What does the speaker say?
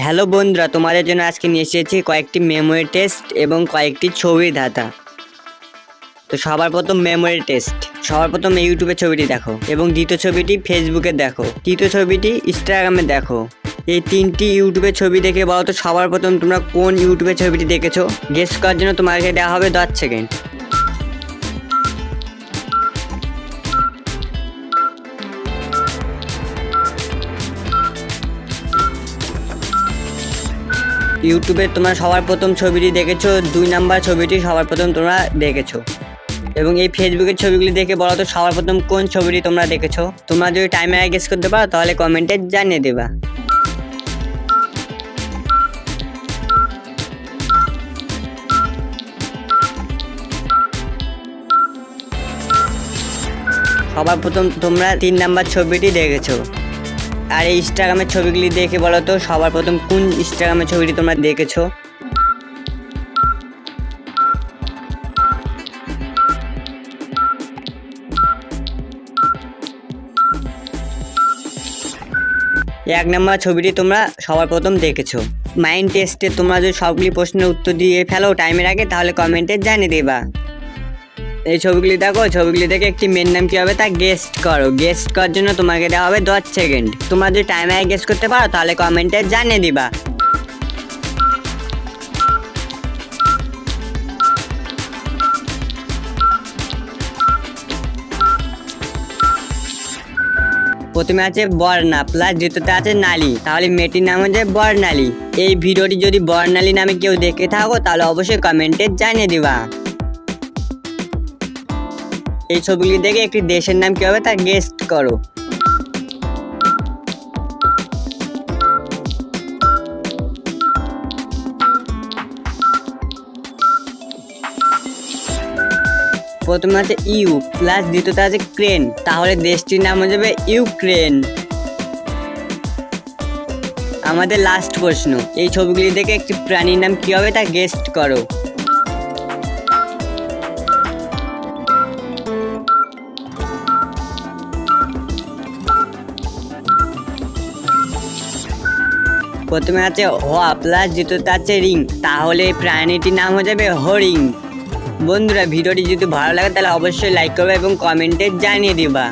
Hello বন্ধুরা, তোমাদের জন্য আজকে নিয়ে এসেছি কয়েকটি মেমোরি টেস্ট এবং কয়েকটি ছবির ধাঁধা। তো সবার প্রথম মেমোরি টেস্ট। সবার প্রথম ইউটিউবে ছবিটি দেখো এবং দ্বিতীয় ছবিটি ফেসবুকে দেখো, তৃতীয় ছবিটি ইনস্টাগ্রামে দেখো। এই তিনটি ইউটিউবের ছবি দেখে বলো তো সবার প্রথম তোমরা কোন ইউটিউবের ছবিটি দেখেছো। গেস করার জন্য তোমাকে দেওয়া হবে 10 সেকেন্ড। ইউটিউবে তোমরা সবার প্রথম ছবিটি দেখেছো, 2 নাম্বার ছবিটি সবার প্রথম তোমরা দেখেছো। এবং এই ফেসবুকের ছবিগুলি দেখে বলো তো সবার প্রথম কোন ছবিটি তোমরা দেখেছো। তোমরা যদি টাইমে গেস করতে পারো তাহলে কমেন্টে জানিয়ে দেবা। সবার প্রথম তোমরা 3 নাম্বার ছবিটি দেখেছো। আর এই ইনস্টাগ্রামের ছবিগুলি দেখে বলো তো সবার প্রথম কোন ইনস্টাগ্রামের ছবিটি তোমরা দেখেছো। এক নাম্বার ছবিটি তোমরা সবার প্রথম দেখেছো। মাইন্ড টেস্টে তোমরা যদি সবগুলি প্রশ্নের উত্তর দিয়ে ফেলো টাইমের আগে তাহলে কমেন্টে জানিয়ে দেবা। এই ছবিগুলি দেখো, ছবিগুলি দেখে একটি মেয়ের নাম কী হবে তা গেস্ট করো। গেস্ট করার জন্য তোমাকে দেওয়া হবে 10 সেকেন্ড। তোমরা যদি টাইমে আগে গেস করতে পারো তাহলে কমেন্টে জানিয়ে দিবা। প্রথমে আছে বর্ণা প্লাস দ্বিতীয়তে আছে নালী, তাহলে মেয়েটির নাম হচ্ছে বর্ণালী। এই ভিডিওটি যদি বর্ণালী নামে কেউ দেখে থাকো তাহলে অবশ্যই কমেন্টে জানিয়ে দিবা। এই ছবিগুলি দেখে একটি দেশের নাম কি হবে তা গেস্ট করো। প্রথমে আছে ইউ প্লাস দ্বিতীয়তে আছে ক্রেন, তাহলে দেশটির নাম হয়ে যাবে ইউক্রেন। আমাদের লাস্ট প্রশ্ন, এই ছবিগুলি দেখে একটি প্রাণীর নাম কি হবে তা গেস্ট করো। প্রথমে আছে হওয়া প্লাস দ্বিতীয়তে আছে রিং, তাহলে প্রাণীটির নাম হয়ে যাবে হরিণ। বন্ধুরা, ভিডিওটি যদি ভালো লাগে তাহলে অবশ্যই লাইক করবে এবং কমেন্টে জানিয়ে দিবা।